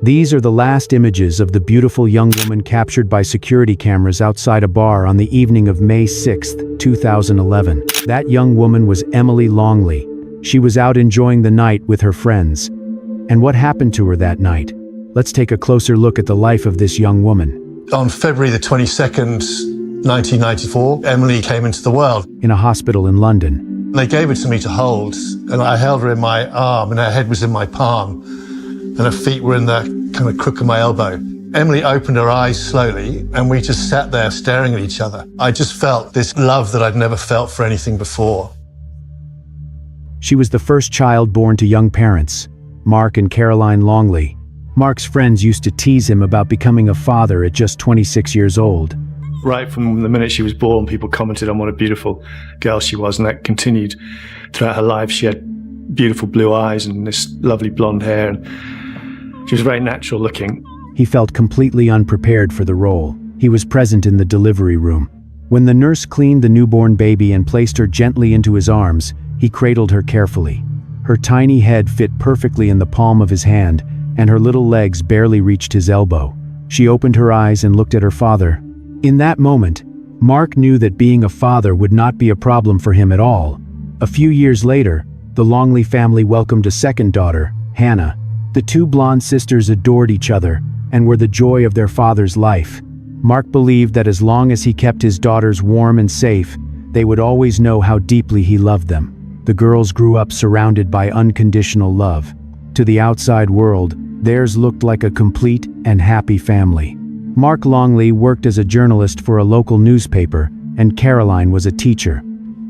These are the last images of the beautiful young woman captured by security cameras outside a bar on the evening of May 6, 2011. That young woman was Emily Longley. She was out enjoying the night with her friends. And what happened to her that night? Let's take a closer look at the life of this young woman. On February the 22nd, 1994, Emily came into the world. In a hospital in London. They gave her to me to hold, and I held her in my arm, and her head was in my palm, and her feet were in the kind of crook of my elbow. Emily opened her eyes slowly, and we just sat there staring at each other. I just felt this love that I'd never felt for anything before. She was the first child born to young parents, Mark and Caroline Longley. Mark's friends used to tease him about becoming a father at just 26 years old. Right from the minute she was born, people commented on what a beautiful girl she was, and that continued throughout her life. She had beautiful blue eyes and this lovely blonde hair, and she was very natural looking. He felt completely unprepared for the role. He was present in the delivery room. When the nurse cleaned the newborn baby and placed her gently into his arms, he cradled her carefully. Her tiny head fit perfectly in the palm of his hand, and her little legs barely reached his elbow. She opened her eyes and looked at her father. In that moment, Mark knew that being a father would not be a problem for him at all. A few years later, the Longley family welcomed a second daughter, Hannah. The two blonde sisters adored each other and were the joy of their father's life. Mark believed that as long as he kept his daughters warm and safe, they would always know how deeply he loved them. The girls grew up surrounded by unconditional love. To the outside world, theirs looked like a complete and happy family. Mark Longley worked as a journalist for a local newspaper, and Caroline was a teacher.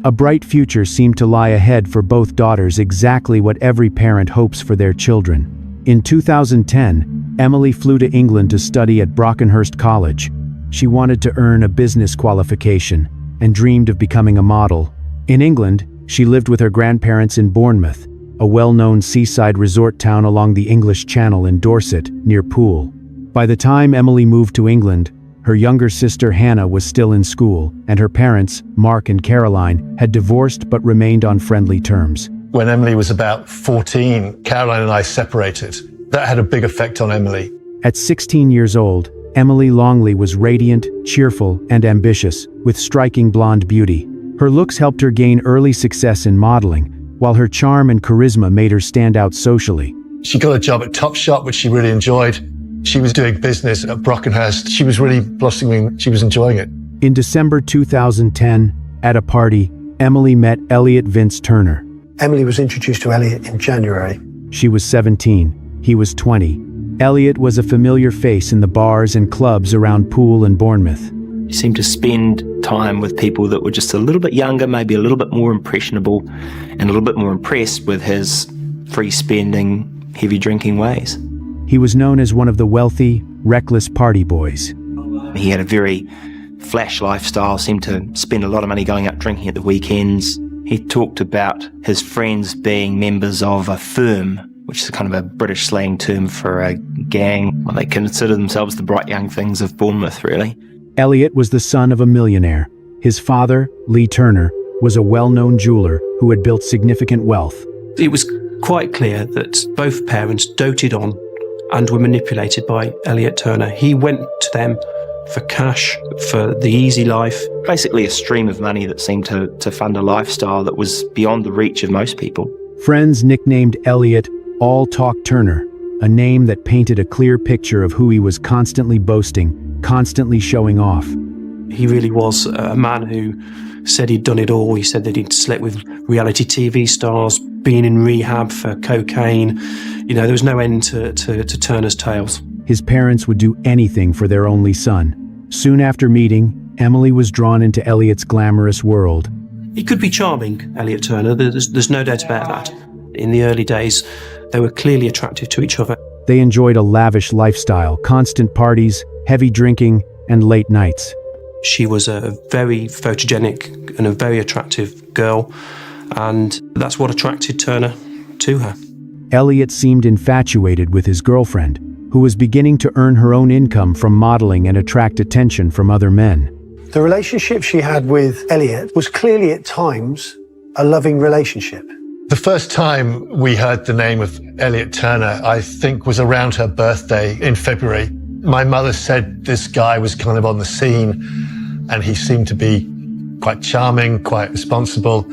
A bright future seemed to lie ahead for both daughters, exactly what every parent hopes for their children. In 2010, Emily flew to England to study at Brockenhurst College. She wanted to earn a business qualification and dreamed of becoming a model. In England, she lived with her grandparents in Bournemouth, a well-known seaside resort town along the English Channel in Dorset, near Poole. By the time Emily moved to England, her younger sister Hannah was still in school, and her parents, Mark and Caroline, had divorced but remained on friendly terms. When Emily was about 14, Caroline and I separated. That had a big effect on Emily. At 16 years old, Emily Longley was radiant, cheerful, and ambitious, with striking blonde beauty. Her looks helped her gain early success in modeling, while her charm and charisma made her stand out socially. She got a job at Topshop, which she really enjoyed. She was doing business at Brockenhurst. She was really blossoming. She was enjoying it. In December 2010, at a party, Emily met Elliot Turner. Emily was introduced to Elliot in January. She was 17. He was 20. Elliot was a familiar face in the bars and clubs around Poole and Bournemouth. He seemed to spend time with people that were just a little bit younger, maybe a little bit more impressionable, and a little bit more impressed with his free-spending, heavy-drinking ways. He was known as one of the wealthy, reckless party boys. He had a very flash lifestyle, seemed to spend a lot of money going out drinking at the weekends. He talked about his friends being members of a firm, which is kind of a British slang term for a gang. Well, they consider themselves the bright young things of Bournemouth, really. Elliot was the son of a millionaire. His father, Elliot Turner, was a well-known jeweler who had built significant wealth. It was quite clear that both parents doted on and were manipulated by Elliot Turner. He went to them for cash, for the easy life. Basically a stream of money that seemed to fund a lifestyle that was beyond the reach of most people. Friends nicknamed Elliot All Talk Turner, a name that painted a clear picture of who he was constantly boasting, constantly showing off. He really was a man who said he'd done it all. He said that he'd slept with reality TV stars, been in rehab for cocaine. You know, there was no end to Turner's tales. His parents would do anything for their only son. Soon after meeting, Emily was drawn into Elliot's glamorous world. He could be charming, Elliot Turner. There's no doubt about that. In the early days, they were clearly attractive to each other. They enjoyed a lavish lifestyle, constant parties, heavy drinking, and late nights. She was a very photogenic and a very attractive girl, and that's what attracted Turner to her. Elliot seemed infatuated with his girlfriend, who was beginning to earn her own income from modeling and attract attention from other men. The relationship she had with Elliot was clearly at times a loving relationship. The first time we heard the name of Elliot Turner, I think, was around her birthday in February. My mother said this guy was kind of on the scene and he seemed to be quite charming, quite responsible.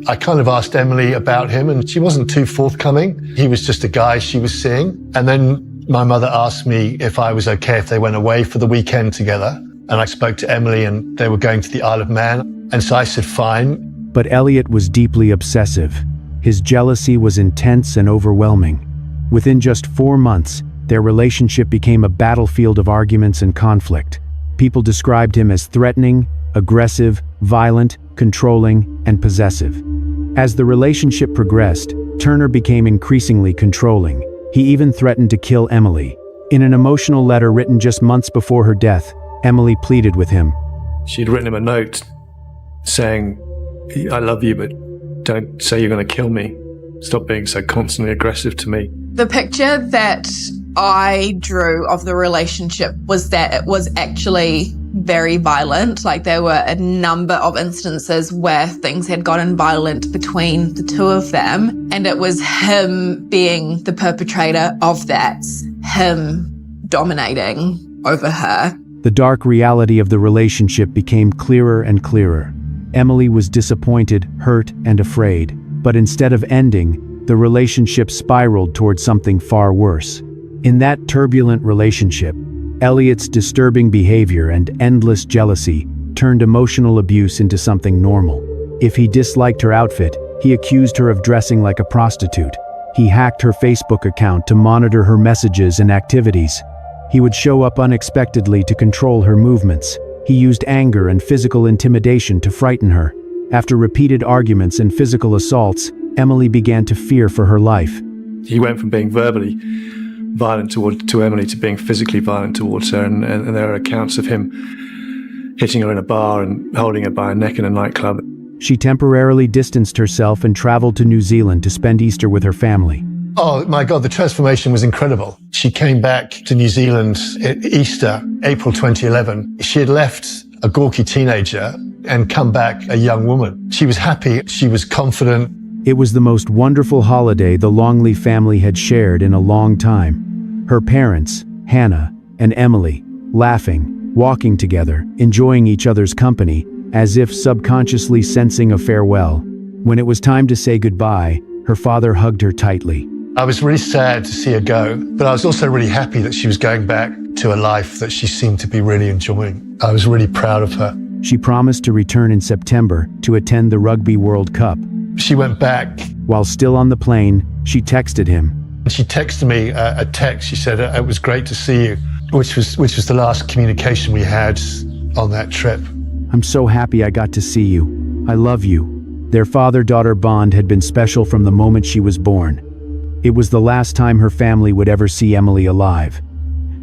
I kind of asked Emily about him and she wasn't too forthcoming. He was just a guy she was seeing. And then my mother asked me if I was okay if they went away for the weekend together. And I spoke to Emily and they were going to the Isle of Man. And so I said, fine. But Elliot was deeply obsessive. His jealousy was intense and overwhelming. Within just 4 months, their relationship became a battlefield of arguments and conflict. People described him as threatening, aggressive, violent, controlling, and possessive. As the relationship progressed, Turner became increasingly controlling. He even threatened to kill Emily. In an emotional letter written just months before her death, Emily pleaded with him. She'd written him a note saying, I love you, but don't say you're going to kill me. Stop being so constantly aggressive to me. The picture that I drew of the relationship was that it was actually very violent. Like there were a number of instances where things had gotten violent between the two of them. And it was him being the perpetrator of that, him dominating over her. The dark reality of the relationship became clearer and clearer. Emily was disappointed, hurt, and afraid. But instead of ending, the relationship spiraled towards something far worse. In that turbulent relationship, Elliot's disturbing behavior and endless jealousy turned emotional abuse into something normal. If he disliked her outfit, he accused her of dressing like a prostitute. He hacked her Facebook account to monitor her messages and activities. He would show up unexpectedly to control her movements. He used anger and physical intimidation to frighten her. After repeated arguments and physical assaults, Emily began to fear for her life. He went from being verbally violent to Emily to being physically violent towards her, and there are accounts of him hitting her in a bar and holding her by her neck in a nightclub. She temporarily distanced herself and traveled to New Zealand to spend Easter with her family. Oh my God, the transformation was incredible. She came back to New Zealand at Easter, April 2011. She had left a gawky teenager and come back a young woman. She was happy, she was confident. It was the most wonderful holiday the Longley family had shared in a long time. Her parents, Hannah and Emily, laughing, walking together, enjoying each other's company, as if subconsciously sensing a farewell. When it was time to say goodbye, her father hugged her tightly. I was really sad to see her go, but I was also really happy that she was going back to a life that she seemed to be really enjoying. I was really proud of her. She promised to return in September to attend the Rugby World Cup. She went back. While still on the plane, she texted him. She texted me a text. She said, it was great to see you, which was the last communication we had on that trip. I'm so happy I got to see you. I love you. Their father-daughter bond had been special from the moment she was born. It was the last time her family would ever see Emily alive.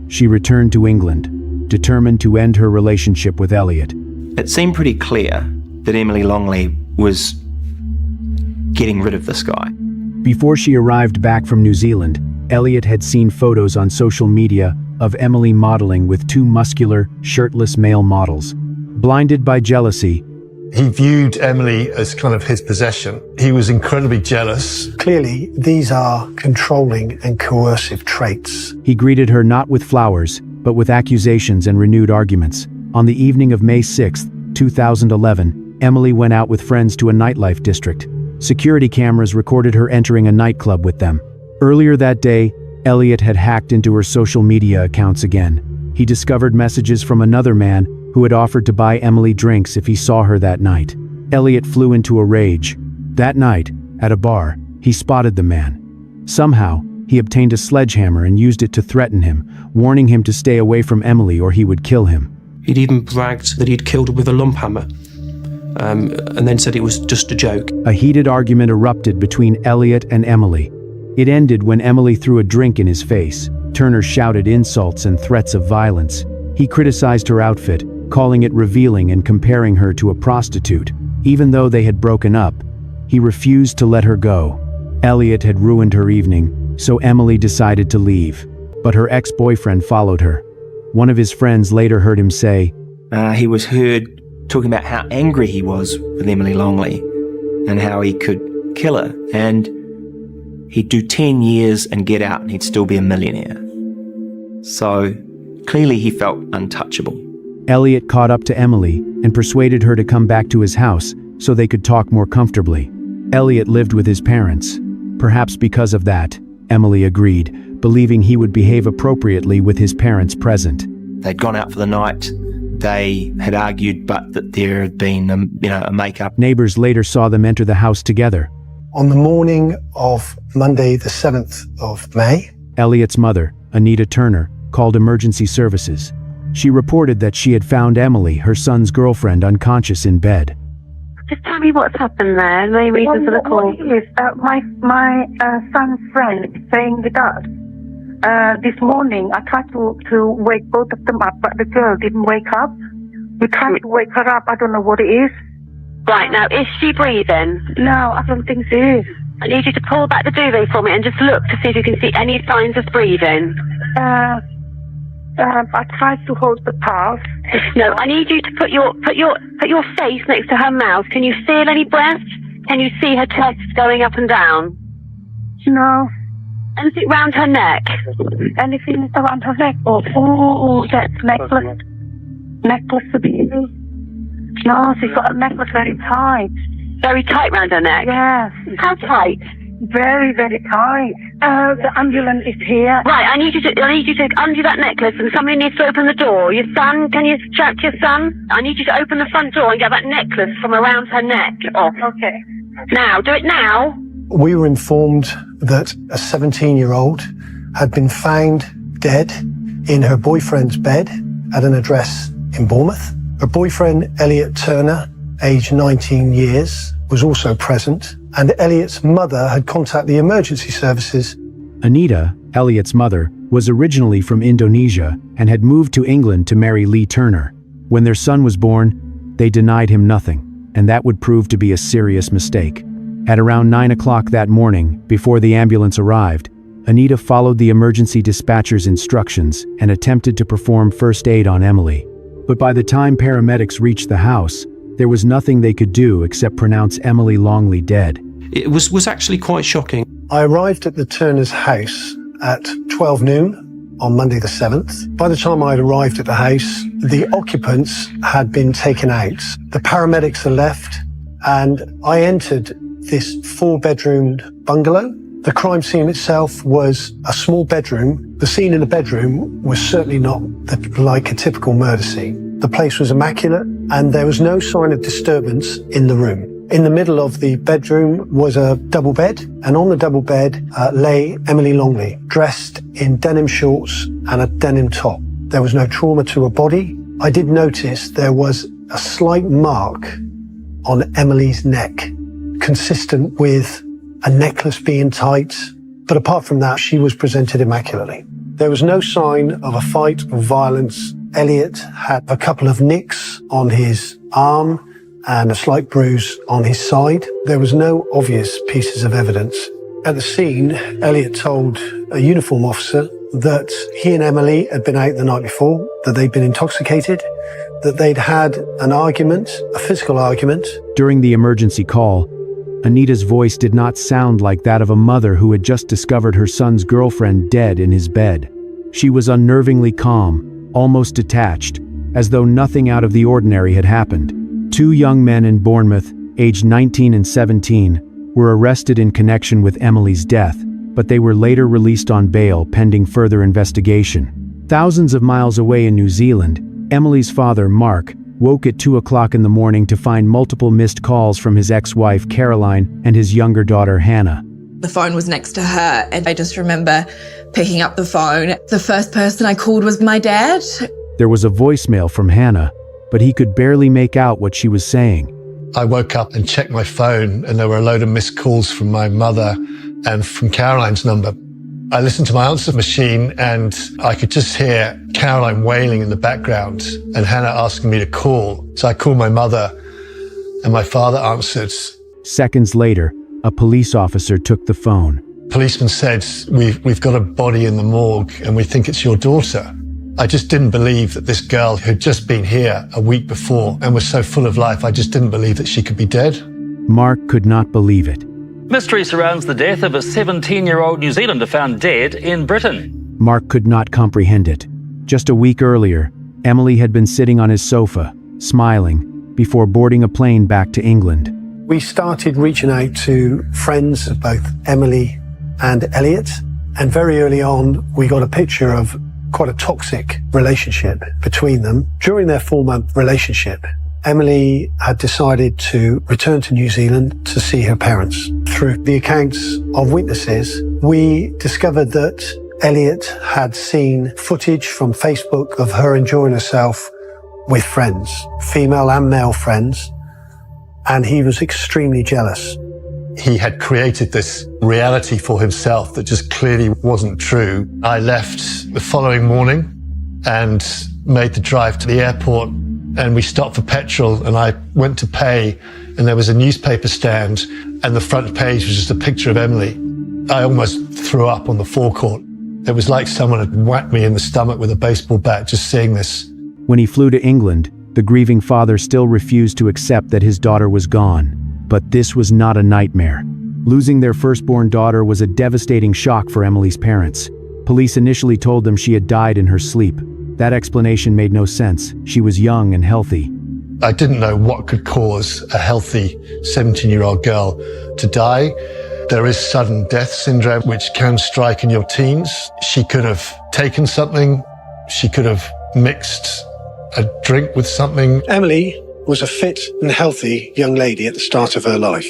She returned to England, determined to end her relationship with Elliot. It seemed pretty clear that Emily Longley was getting rid of this guy. Before she arrived back from New Zealand, Elliot had seen photos on social media of Emily modeling with 2 muscular, shirtless male models. Blinded by jealousy, he viewed Emily as kind of his possession. He was incredibly jealous. Clearly, these are controlling and coercive traits. He greeted her not with flowers, but with accusations and renewed arguments. On the evening of May 6, 2011, Emily went out with friends to a nightlife district. Security cameras recorded her entering a nightclub with them. Earlier that day, Elliot had hacked into her social media accounts again. He discovered messages from another man who had offered to buy Emily drinks if he saw her that night. Elliot flew into a rage. That night, at a bar, he spotted the man. Somehow, he obtained a sledgehammer and used it to threaten him, warning him to stay away from Emily or he would kill him. He'd even bragged that he'd killed her with a lump hammer, and then said it was just a joke. A heated argument erupted between Elliot and Emily. It ended when Emily threw a drink in his face. Turner shouted insults and threats of violence. He criticized her outfit, calling it revealing and comparing her to a prostitute. Even though they had broken up, he refused to let her go. Elliot had ruined her evening, so Emily decided to leave. But her ex-boyfriend followed her. One of his friends later heard him say, He was heard talking about how angry he was with Emily Longley and how he could kill her, and he'd do 10 years and get out and he'd still be a millionaire. So clearly he felt untouchable. Elliot caught up to Emily and persuaded her to come back to his house so they could talk more comfortably. Elliot lived with his parents. Perhaps because of that, Emily agreed, believing he would behave appropriately with his parents present. They'd gone out for the night. They had argued, but that there had been a make-up. Neighbors later saw them enter the house together. On the morning of Monday, the 7th of May, Elliot's mother, Anita Turner, called emergency services. She reported that she had found Emily, her son's girlfriend, unconscious in bed. Just tell me what's happened there, the main reason for the call. My son's friend is staying with us. This morning, I tried to wake both of them up, but the girl didn't wake up. We tried to wake her up. I don't know what it is. Right, now, is she breathing? No, I don't think she is. I need you to pull back the duvet for me and just look to see if you can see any signs of breathing. I tried to hold the pulse. No, I need you to put your face next to her mouth. Can you feel any breath? Can you see her chest going up and down? No. Anything round her neck? Anything around her neck? Oh, that's necklace. Necklace to be. No, she's got a necklace very tight. Very tight round her neck? Yes. How tight? Very, very tight. The ambulance is here. Right, I need you to undo that necklace, and somebody needs to open the door. Your son, can you distract your son? I need you to open the front door and get that necklace from around her neck off. Okay. Now, do it now. we were informed that a 17-year-old had been found dead in her boyfriend's bed at an address in Bournemouth. Her boyfriend, Elliot Turner, aged 19 years, was also present, and Elliot's mother had contacted the emergency services. Anita, Elliot's mother, was originally from Indonesia and had moved to England to marry Lee Turner. When their son was born, they denied him nothing, and that would prove to be a serious mistake. At around 9 o'clock that morning, before the ambulance arrived, Anita followed the emergency dispatcher's instructions and attempted to perform first aid on Emily. But by the time paramedics reached the house, there was nothing they could do except pronounce Emily Longley dead. It was actually quite shocking. I arrived at the Turner's house at 12 noon on Monday the 7th. By the time I'd arrived at the house, the occupants had been taken out. The paramedics had left, and I entered this 4-bedroomed bungalow. The crime scene itself was a small bedroom. The scene in the bedroom was certainly not like a typical murder scene. The place was immaculate, and there was no sign of disturbance in the room. In the middle of the bedroom was a double bed, and on the double bed lay Emily Longley, dressed in denim shorts and a denim top. There was no trauma to her body. I did notice there was a slight mark on Emily's neck, consistent with a necklace being tight, but apart from that, she was presented immaculately. There was no sign of a fight or violence. Elliot had a couple of nicks on his arm and a slight bruise on his side. There was no obvious pieces of evidence. At the scene, Elliot told a uniform officer that he and Emily had been out the night before, that they'd been intoxicated, that they'd had an argument, a physical argument. During the emergency call, Anita's voice did not sound like that of a mother who had just discovered her son's girlfriend dead in his bed. She was unnervingly calm, almost detached, as though nothing out of the ordinary had happened. 2 young men in Bournemouth, aged 19 and 17, were arrested in connection with Emily's death, but they were later released on bail pending further investigation. Thousands of miles away in New Zealand, Emily's father, Mark, woke at 2 o'clock in the morning to find multiple missed calls from his ex-wife, Caroline, and his younger daughter, Hannah. The phone was next to her, and I just remember picking up the phone. The first person I called was my dad. There was a voicemail from Hannah, but he could barely make out what she was saying. I woke up and checked my phone, and there were a load of missed calls from my mother and from Caroline's number. I listened to my answer machine, and I could just hear Caroline wailing in the background and Hannah asking me to call. So I called my mother, and my father answered. Seconds later, a police officer took the phone. Policeman said, we've got a body in the morgue, and we think it's your daughter. I just didn't believe that this girl who'd just been here a week before and was so full of life, I just didn't believe that she could be dead. Mark could not believe it. Mystery surrounds the death of a 17-year-old New Zealander found dead in Britain. Mark could not comprehend it. Just a week earlier, Emily had been sitting on his sofa, smiling, before boarding a plane back to England. We started reaching out to friends of both Emily and Elliot, and very early on we got a picture of quite a toxic relationship between them. During their 4-month relationship, Emily had decided to return to New Zealand to see her parents. Through the accounts of witnesses, we discovered that Elliot had seen footage from Facebook of her enjoying herself with friends, female and male friends, and he was extremely jealous. He had created this reality for himself that just clearly wasn't true. I left the following morning and made the drive to the airport, and we stopped for petrol, and I went to pay, and there was a newspaper stand, and the front page was just a picture of Emily. I almost threw up on the forecourt. It was like someone had whacked me in the stomach with a baseball bat just seeing this. When he flew to England, the grieving father still refused to accept that his daughter was gone. But this was not a nightmare. Losing their firstborn daughter was a devastating shock for Emily's parents. Police initially told them she had died in her sleep. That explanation made no sense. She was young and healthy. I didn't know what could cause a healthy 17-year-old girl to die. There is sudden death syndrome, which can strike in your teens. She could have taken something. She could have mixed a drink with something. Emily was a fit and healthy young lady at the start of her life.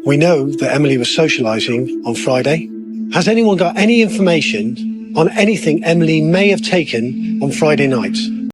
We know that Emily was socialising on Friday. Has anyone got any information on anything Emily may have taken on Friday night?